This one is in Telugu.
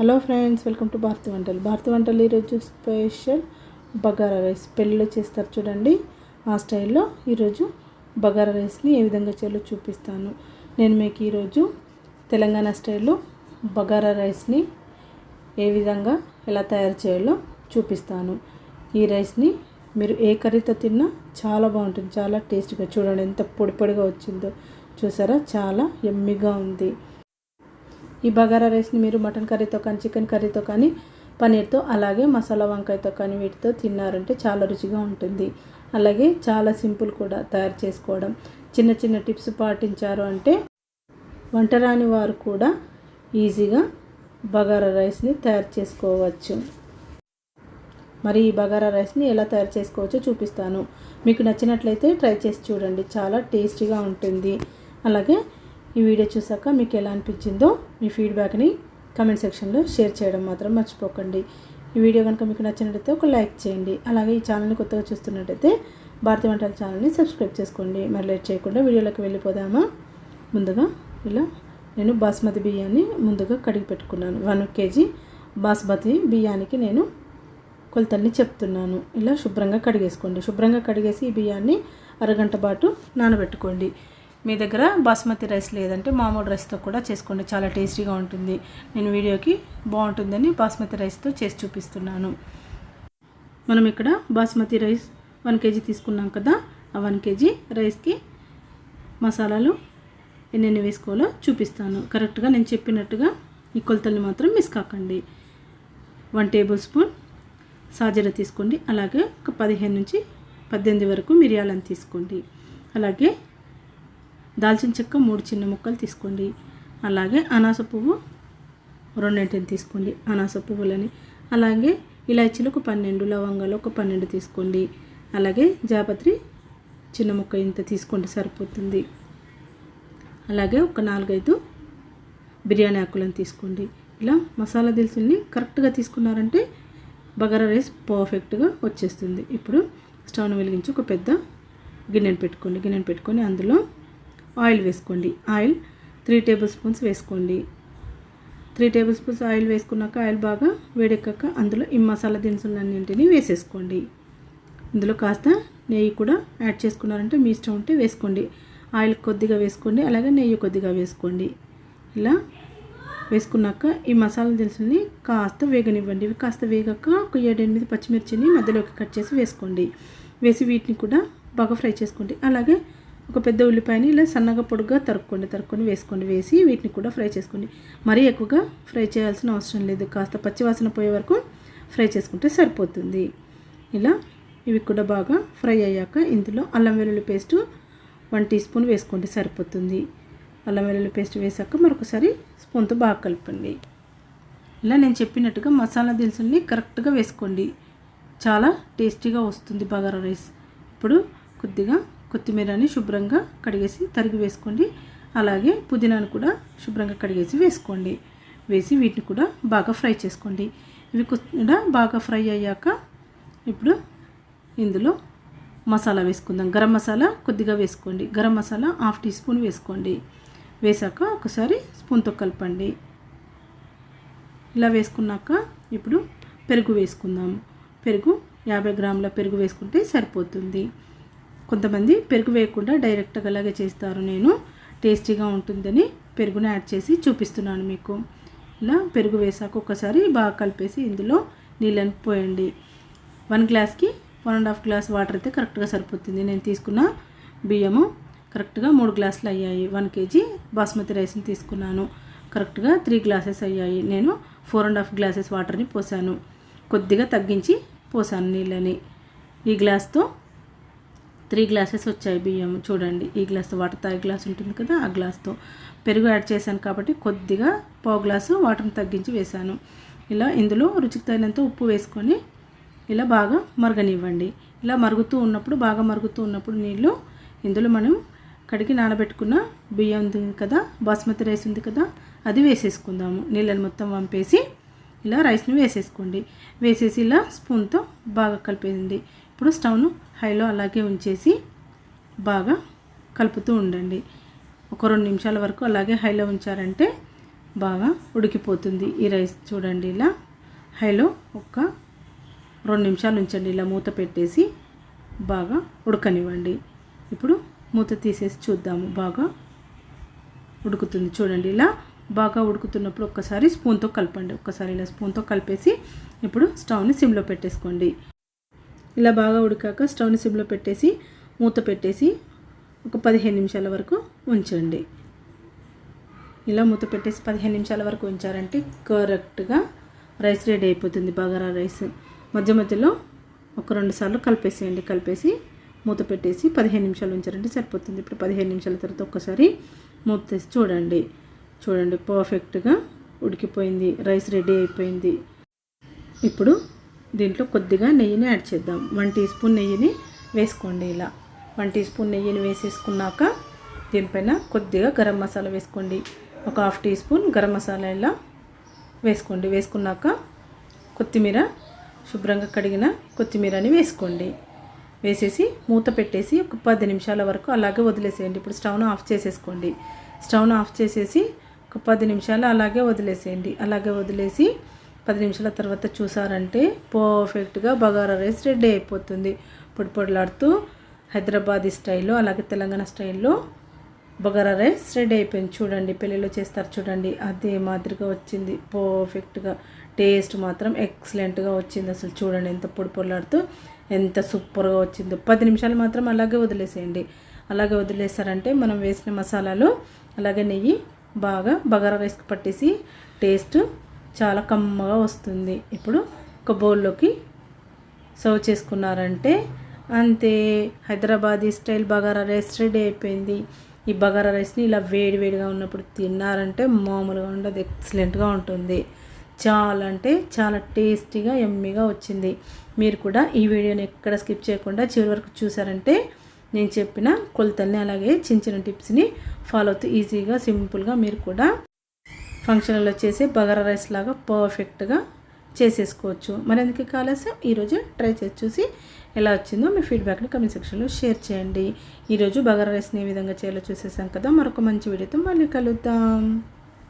Hello friends, welcome to Bharathi Vantalu. Bharathi వంటలు ఈరోజు స్పెషల్ బగారా రైస్ పెళ్ళిలో చేస్తారు చూడండి. ఆ స్టైల్లో ఈరోజు బగారా రైస్ని ఏ విధంగా చేయాలో చూపిస్తాను. నేను మీకు ఈరోజు తెలంగాణ స్టైల్లో బగారా రైస్ని ఏ విధంగా ఎలా తయారు చేయాలో చూపిస్తాను. ఈ రైస్ని మీరు ఏ కర్రీతో తిన్నా చాలా బాగుంటుంది, చాలా టేస్టీగా. చూడండి ఎంత పొడి పొడిగా వచ్చిందో, చూసారా, చాలా యమ్మీగా ఉంది. ఈ బగారా రైస్ని మీరు మటన్ కర్రీతో కానీ, చికెన్ కర్రీతో కానీ, పన్నీర్తో, అలాగే మసాలా వంకాయతో కానీ వీటితో తిన్నారంటే చాలా రుచిగా ఉంటుంది. అలాగే చాలా సింపుల్ కూడా తయారు చేసుకోవడం. చిన్న చిన్న టిప్స్ పాటించారు అంటే వంట రాని వారు కూడా ఈజీగా బగారా రైస్ని తయారు చేసుకోవచ్చు. మరి ఈ బగారా రైస్ని ఎలా తయారు చేసుకోవచ్చో చూపిస్తాను. మీకు నచ్చినట్లయితే ట్రై చేసి చూడండి, చాలా టేస్టీగా ఉంటుంది. అలాగే ఈ వీడియో చూసాక మీకు ఎలా అనిపించిందో మీ ఫీడ్బ్యాక్ని కామెంట్ సెక్షన్లో షేర్ చేయడం మాత్రం మర్చిపోకండి. ఈ వీడియో కనుక మీకు నచ్చినట్లయితే ఒక లైక్ చేయండి. అలాగే ఈ ఛానల్ని కొత్తగా చూస్తున్నట్టయితే భారతి వంటల ఛానల్ని సబ్స్క్రైబ్ చేసుకోండి. మరి లేట్ చేయకుండా వీడియోలోకి వెళ్ళిపోదామా. ముందుగా ఇలా నేను బాస్మతి బియ్యాన్ని ముందుగా కడిగి పెట్టుకున్నాను. 1 kg బాస్మతి బియ్యానికి నేను కొలతల్ని చెప్తున్నాను. ఇలా శుభ్రంగా కడిగేసుకోండి. శుభ్రంగా కడిగేసి ఈ బియ్యాన్ని అరగంట పాటు నానబెట్టుకోండి. మీ దగ్గర బాస్మతి రైస్ లేదంటే మామూలు రైస్తో కూడా చేసుకోండి, చాలా టేస్టీగా ఉంటుంది. నేను వీడియోకి బాగుంటుందని బాస్మతి రైస్తో చేసి చూపిస్తున్నాను. మనం ఇక్కడ బాస్మతి రైస్ 1 kg తీసుకున్నాం కదా. ఆ 1 kg రైస్కి మసాలాలు ఎన్నెన్ని వేసుకోవాలో చూపిస్తాను. కరెక్ట్గా నేను చెప్పినట్టుగా ఈ కొలతల్ని మాత్రం మిస్ కాకండి. 1 టేబుల్ స్పూన్ సాజీర తీసుకోండి. అలాగే ఒక 15 నుంచి 18 వరకు మిరియాలను తీసుకోండి. అలాగే దాల్చిన చెక్క 3 చిన్న ముక్కలు తీసుకోండి. అలాగే అనాస పువ్వు 2 తీసుకోండి, అనాస పువ్వులని. అలాగే ఇలాచీలు ఒక 12, లవంగాలు ఒక 12 తీసుకోండి. అలాగే జాపత్రి చిన్న ముక్క ఇంత తీసుకోండి, సరిపోతుంది. అలాగే ఒక 4-5 బిర్యానీ ఆకులను తీసుకోండి. ఇలా మసాలా దినుసుల్ని కరెక్ట్గా తీసుకున్నారంటే బగారా రైస్ పర్ఫెక్ట్గా వచ్చేస్తుంది. ఇప్పుడు స్టవ్ను వెలిగించి ఒక పెద్ద గిన్నెను పెట్టుకొని అందులో ఆయిల్ వేసుకోండి. ఆయిల్ 3 టేబుల్ స్పూన్స్ వేసుకోండి. 3 టేబుల్ స్పూన్స్ ఆయిల్ వేసుకున్నాక ఆయిల్ బాగా వేడెక్కాక అందులో ఈ మసాలా దినుసులన్నింటినీ వేసేసుకోండి. ఇందులో కాస్త నెయ్యి కూడా యాడ్ చేసుకున్నారంటే మీ ఇష్టం ఉంటే వేసుకోండి. ఆయిల్ కొద్దిగా వేసుకోండి, అలాగే నెయ్యి కొద్దిగా వేసుకోండి. ఇలా వేసుకున్నాక ఈ మసాలా దినుసుల్ని కాస్త వేగనివ్వండి. ఇవి కాస్త వేగాక ఒక 7-8 పచ్చిమిర్చిని మధ్యలోకి కట్ చేసి వేసుకోండి. వేసి వీటిని కూడా బాగా ఫ్రై చేసుకోండి. అలాగే ఒక పెద్ద ఉల్లిపాయని ఇలా సన్నగా పొడుగ్గా తరుక్కొని వేసుకోండి. వేసి వీటిని కూడా ఫ్రై చేసుకోండి. మరీ ఎక్కువగా ఫ్రై చేయాల్సిన అవసరం లేదు, కాస్త పచ్చివాసన పోయే వరకు ఫ్రై చేసుకుంటే సరిపోతుంది. ఇలా ఇవి కూడా బాగా ఫ్రై అయ్యాక ఇందులో అల్లం వెల్లుల్లి పేస్ట్ 1 టీ స్పూన్ వేసుకోండి, సరిపోతుంది. అల్లం వెల్లుల్లి పేస్ట్ వేసాక మరొకసారి స్పూన్తో బాగా కలపండి. ఇలా నేను చెప్పినట్టుగా మసాలా దినుసుల్ని కరెక్ట్గా వేసుకోండి, చాలా టేస్టీగా వస్తుంది బగారా రైస్. ఇప్పుడు కొద్దిగా కొత్తిమీరని శుభ్రంగా కడిగేసి తరిగి వేసుకోండి. అలాగే పుదీనాను కూడా శుభ్రంగా కడిగేసి వేసుకోండి. వేసి వీటిని కూడా బాగా ఫ్రై చేసుకోండి. ఇవి కూడా బాగా ఫ్రై అయ్యాక ఇప్పుడు ఇందులో మసాలా వేసుకుందాం. గరం మసాలా కొద్దిగా వేసుకోండి. గరం మసాలా 1/2 టీ స్పూన్ వేసుకోండి. వేసాక ఒకసారి స్పూన్తో కలపండి. ఇలా వేసుకున్నాక ఇప్పుడు పెరుగు వేసుకుందాము. పెరుగు 50 గ్రాముల పెరుగు వేసుకుంటే సరిపోతుంది. కొంతమంది పెరుగు వేయకుండా డైరెక్ట్గా అలాగే చేస్తారు. నేను టేస్టీగా ఉంటుందని పెరుగుని యాడ్ చేసి చూపిస్తున్నాను మీకు. ఇలా పెరుగు వేసాక ఒకసారి బాగా కలిపేసి ఇందులో నీళ్ళని పోయండి. 1 గ్లాస్కి 1.5 గ్లాస్ వాటర్ అయితే కరెక్ట్గా సరిపోతుంది. నేను తీసుకున్న బియ్యము కరెక్ట్గా 3 గ్లాసులు అయ్యాయి. 1 kg బాస్మతి రైస్ని తీసుకున్నాను, కరెక్ట్గా 3 గ్లాసెస్ అయ్యాయి. నేను 4.5 గ్లాసెస్ వాటర్ని పోసాను, కొద్దిగా తగ్గించి పోసాను నీళ్ళని. ఈ గ్లాస్తో 3 గ్లాసెస్ వచ్చాయి బియ్యం. చూడండి, ఈ గ్లాస్తో వాటర్ తాగే గ్లాస్ ఉంటుంది కదా, ఆ గ్లాస్తో పెరుగు యాడ్ చేశాను కాబట్టి కొద్దిగా 1/2 గ్లాసు వాటర్ని తగ్గించి వేశాను. ఇలా ఇందులో రుచికి తగినంత ఉప్పు వేసుకొని ఇలా బాగా మరగనివ్వండి. ఇలా బాగా మరుగుతూ ఉన్నప్పుడు నీళ్ళు ఇందులో మనం కడిగి నానబెట్టుకున్న బియ్యం ఉంది కదా, బాస్మతి రైస్ ఉంది కదా, అది వేసేసుకుందాము. నీళ్ళని మొత్తం వంపేసి ఇలా రైస్ని వేసేసుకోండి. వేసేసి ఇలా స్పూన్తో బాగా కలిపేయండి. ఇప్పుడు స్టవ్ను హైలో అలాగే ఉంచేసి బాగా కలుపుతూ ఉండండి. ఒక 2 నిమిషాల వరకు అలాగే హైలో ఉంచారంటే బాగా ఉడికిపోతుంది ఈ రైస్. చూడండి ఇలా హైలో ఒక 2 నిమిషాలు ఉంచండి. ఇలా మూత పెట్టేసి బాగా ఉడకనివ్వండి. ఇప్పుడు మూత తీసేసి చూద్దాము. బాగా ఉడుకుతుంది చూడండి. ఇలా బాగా ఉడుకుతున్నప్పుడు ఒక్కసారి స్పూన్తో కలపండి. ఒక్కసారి ఇలా స్పూన్తో కలిపేసి ఇప్పుడు స్టవ్ని సిమ్లో పెట్టేసుకోండి. ఇలా బాగా ఉడికాక స్టవ్ని సిమ్లో పెట్టేసి మూత పెట్టేసి ఒక 15 నిమిషాల వరకు ఉంచండి. ఇలా మూత పెట్టేసి 15 నిమిషాల వరకు ఉంచారంటే కరెక్ట్గా రైస్ రెడీ అయిపోతుంది. బగారా రైస్ మధ్య మధ్యలో ఒక 2 సార్లు కలిపేసేయండి. కలిపేసి మూత పెట్టేసి 15 నిమిషాలు ఉంచారంటే సరిపోతుంది. ఇప్పుడు 15 నిమిషాల తర్వాత ఒక్కసారి మూత తీసి చూడండి. చూడండి పర్ఫెక్ట్గా ఉడికిపోయింది. రైస్ రెడీ అయిపోయింది. ఇప్పుడు దీంట్లో కొద్దిగా నెయ్యిని యాడ్ చేద్దాం. 1 టీ స్పూన్ నెయ్యిని వేసుకోండి. ఇలా 1 టీ స్పూన్ నెయ్యిని వేసేసుకున్నాక దీనిపైన కొద్దిగా గరం మసాలా వేసుకోండి. ఒక 1/2 టీ స్పూన్ గరం మసాలా ఇలా వేసుకోండి. వేసుకున్నాక కొత్తిమీర, శుభ్రంగా కడిగిన కొత్తిమీరని వేసుకోండి. వేసేసి మూత పెట్టేసి ఒక 10 నిమిషాల వరకు అలాగే వదిలేసేయండి. ఇప్పుడు స్టవ్ను ఆఫ్ చేసేసుకోండి. స్టవ్ను ఆఫ్ చేసేసి ఒక 10 నిమిషాలు అలాగే వదిలేసేయండి. అలాగే వదిలేసి 10 నిమిషాల తర్వాత చూసారంటే పర్ఫెక్ట్గా బగారా రైస్ రెడీ అయిపోతుంది. పొడి పొడిలాడుతూ హైదరాబాదీ స్టైల్లో అలాగే తెలంగాణ స్టైల్లో బగారా రైస్ రెడీ అయిపోయింది. చూడండి పెళ్ళిలో చేస్తారు చూడండి, అదే మాదిరిగా వచ్చింది. పర్ఫెక్ట్గా టేస్ట్ మాత్రం ఎక్సలెంట్గా వచ్చింది. అసలు చూడండి ఎంత పొడి పొడిలాడుతూ ఎంత సూపర్గా వచ్చిందో. 10 నిమిషాలు మాత్రం అలాగే వదిలేసేయండి. అలాగే వదిలేసారంటే మనం వేసిన మసాలాలు అలాగే నెయ్యి బాగా బగారా రైస్కి పట్టేసి టేస్ట్ చాలా కమ్మగా వస్తుంది. ఇప్పుడు ఒక బౌల్లోకి సర్వ్ చేసుకున్నారంటే అంతే, Hyderabadi style bagara rice ready అయిపోయింది. ఈ బగారా రైస్ని ఇలా వేడివేడిగా ఉన్నప్పుడు తిన్నారంటే మామూలుగా ఉండదు, ఎక్సలెంట్గా ఉంటుంది. చాలా అంటే చాలా టేస్టీగా యమ్మీగా వచ్చింది. మీరు కూడా ఈ వీడియోని ఎక్కడ స్కిప్ చేయకుండా చివరి వరకు చూసారంటే నేను చెప్పిన కొలతల్ని అలాగే చిన్న చిన్న టిప్స్ని ఫాలో అవుతూ ఈజీగా సింపుల్గా మీరు కూడా ఫంక్షన్లో చేసే బగారా రైస్ లాగా పర్ఫెక్ట్గా చేసేసుకోవచ్చు. మరెందుకు కాలేసం ఈరోజు ట్రై చేసి చూసి ఎలా వచ్చిందో మీ ఫీడ్బ్యాక్ని కమెంట్ సెక్షన్లో షేర్ చేయండి. ఈరోజు బగారా రైస్ని ఏ విధంగా చేయాలో చూసేసాం కదా. మరొక మంచి వీడియోతో మళ్ళీ కలుద్దాం.